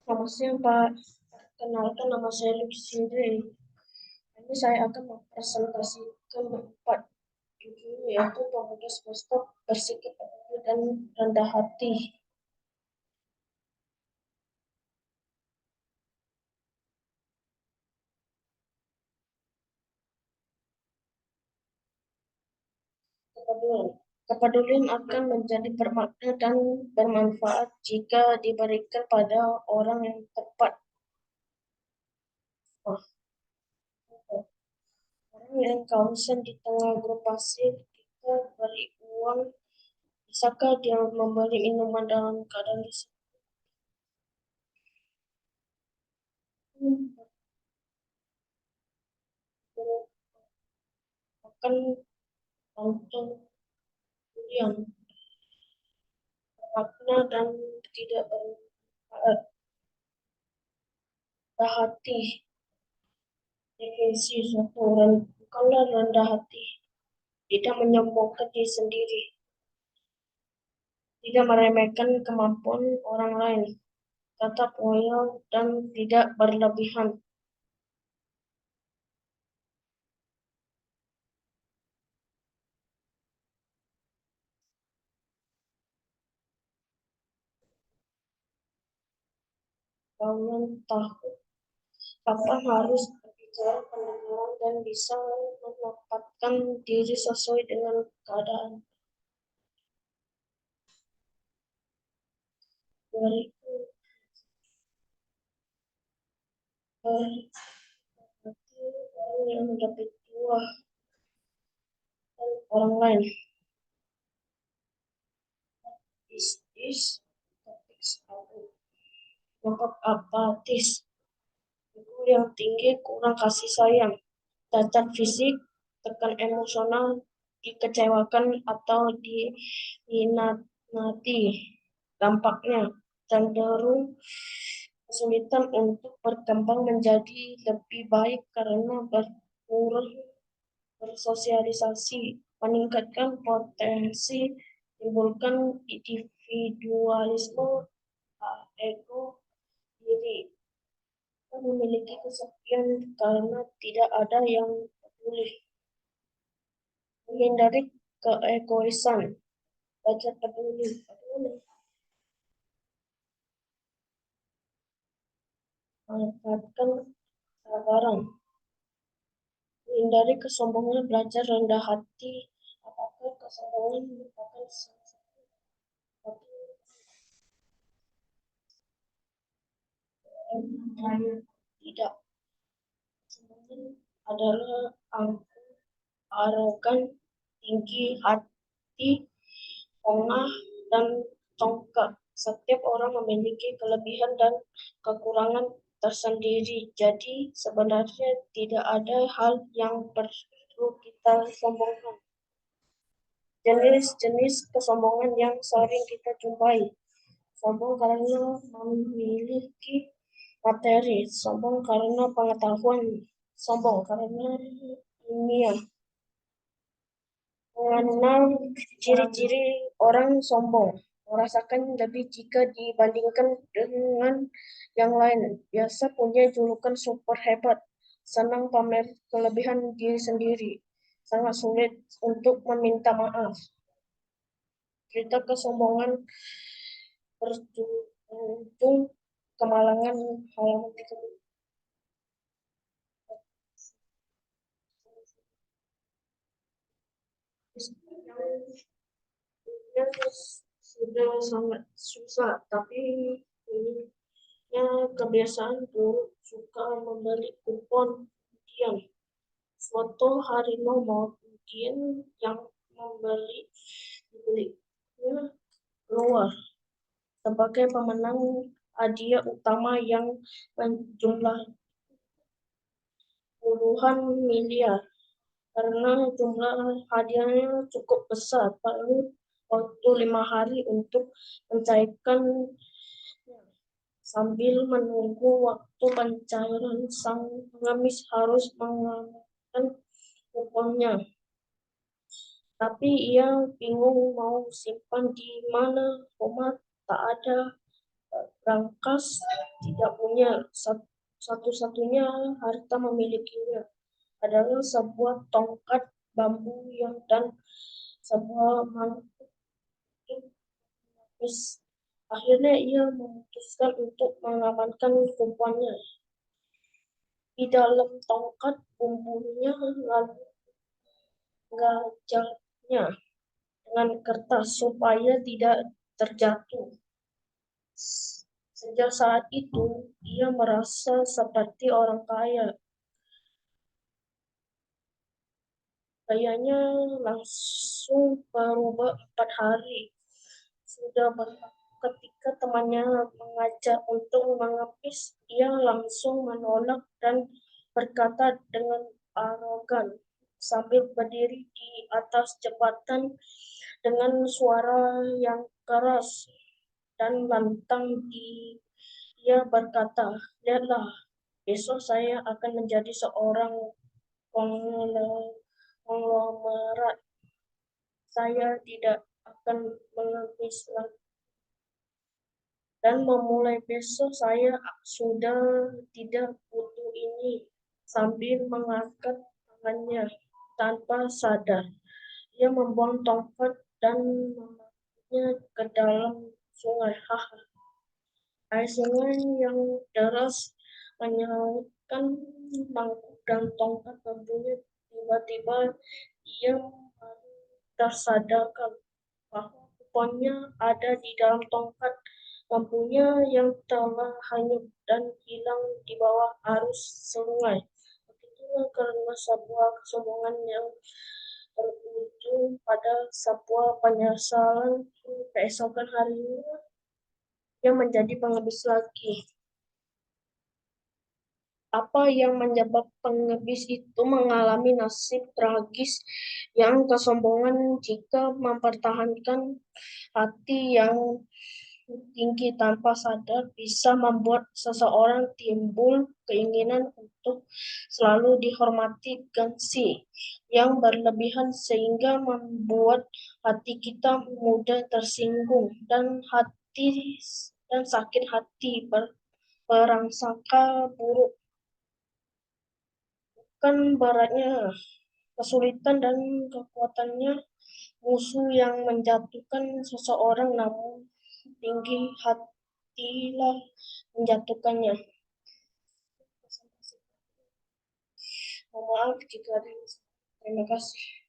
Nama siang Pak, kenalkan nama saya Lucky Sindri. Ini saya akan mempresentasikan empat judul yaitu pemuda semesta bersikap adil dan rendah hati. Kepedulian. Kepedulian akan menjadi bermakna dan bermanfaat jika diberikan pada orang yang tepat. Oh, orang yang kehausan di tengah grup pasir, kita beri uang, bisakah dia membeli minuman dalam keadaan disiplin? Akan nonton yang bermakna dan tidak bermanfaat. Rendah hati, definisi suatu orang bukanlah rendah hati, tidak menyombongkan diri sendiri, tidak meremehkan kemampuan orang lain, tetap loyal dan tidak berlebihan. Kalian tahu kapan harus berbicara pendengaran dan bisa menempatkan diri sesuai dengan keadaan. Berikut berarti orang yang lebih tua dan orang lain. Is topik satu. Dampak apatis, ego yang tinggi, kurang kasih sayang, cacat fisik, tekan emosional, dikecewakan atau diminati. Dampaknya cenderung kesulitan untuk berkembang menjadi lebih baik karena berkurang bersosialisasi, meningkatkan potensi timbulkan individualisme, ego diri, dan memiliki kesepian karena tidak ada yang peduli, menghindari keegoisan, baca peduli, meningkatkan kesabaran, menghindari kesombongan, belajar rendah hati, apakah kesombongan merupakan salah satu tidak. Kesombongan adalah angkuh, arogan, tinggi hati, ongah, dan tongkak. Setiap orang memiliki kelebihan dan kekurangan tersendiri. Jadi sebenarnya tidak ada hal yang perlu kita sombongkan. Jenis-jenis kesombongan yang sering kita jumpai. Sombong karena memiliki materi, sombong karena pengetahuan, sombong karena ilmiah. Mengenal ciri-ciri orang sombong, merasakan lebih jika dibandingkan dengan yang lain, biasa punya julukan super hebat, senang pamer kelebihan diri sendiri, sangat sulit untuk meminta maaf. Cerita kesombongan berujung kemalangan halaman 30. Yang sudah sangat susah, tapi punya kebiasaan buruk suka membeli kupon undian. Foto harimau kemudian yang membeli dibelinya keluar sebagai pemenang hadiah utama yang berjumlah puluhan miliar. Karena jumlah hadiahnya cukup besar, perlu waktu 5 hari untuk mencairkan. Sambil menunggu waktu pencairan, sang pengemis harus mengamankan kuponnya. Tapi ia bingung mau simpan di mana, rumah tak ada, Rangkas tidak punya, satu-satunya harta memilikinya adalah sebuah tongkat bambu dan sebuah mangkuk menepis. Akhirnya ia memutuskan untuk mengamankan kumpulannya di dalam tongkat bambunya, lalu menggajalnya dengan kertas supaya tidak terjatuh. Sejak saat itu, ia merasa seperti orang kaya. Gayanya langsung berubah 4 hari. Sudah ketika temannya mengajak untuk mengemis, ia langsung menolak dan berkata dengan arogan sambil berdiri di atas jembatan dengan suara yang keras dan lantang. Dia berkata, "Lihatlah, besok saya akan menjadi seorang konglomerat. Saya tidak akan mengemis lagi. Dan memulai besok saya sudah tidak butuh ini." Sambil mengangkat tangannya tanpa sadar, ia membuang tongkat dan memasuknya ke dalam sungai. Haha. Air sungai yang deras menyalautkan mangkuk dan tongkat bambunya. Tiba-tiba ia tersadarkan bahwa kupanya ada di dalam tongkat bambunya yang telah hanyut dan hilang di bawah arus sungai. Begitulah karena sebuah kesombongan yang berujung pada sebuah penyesalan. Keesokan harinya ia menjadi pengemis lagi. Apa yang menyebabkan pengemis itu mengalami nasib tragis yang kesombongan jika mempertahankan hati yang tinggi tanpa sadar bisa membuat seseorang timbul keinginan untuk selalu dihormati, gengsi yang berlebihan sehingga membuat hati kita mudah tersinggung dan sakit hati berangsangka buruk. Bukan beratnya kesulitan dan kekuatannya musuh yang menjatuhkan seseorang, namun tinggi hatilah menjatuhkannya. Mohon maaf jika ada. Terima kasih.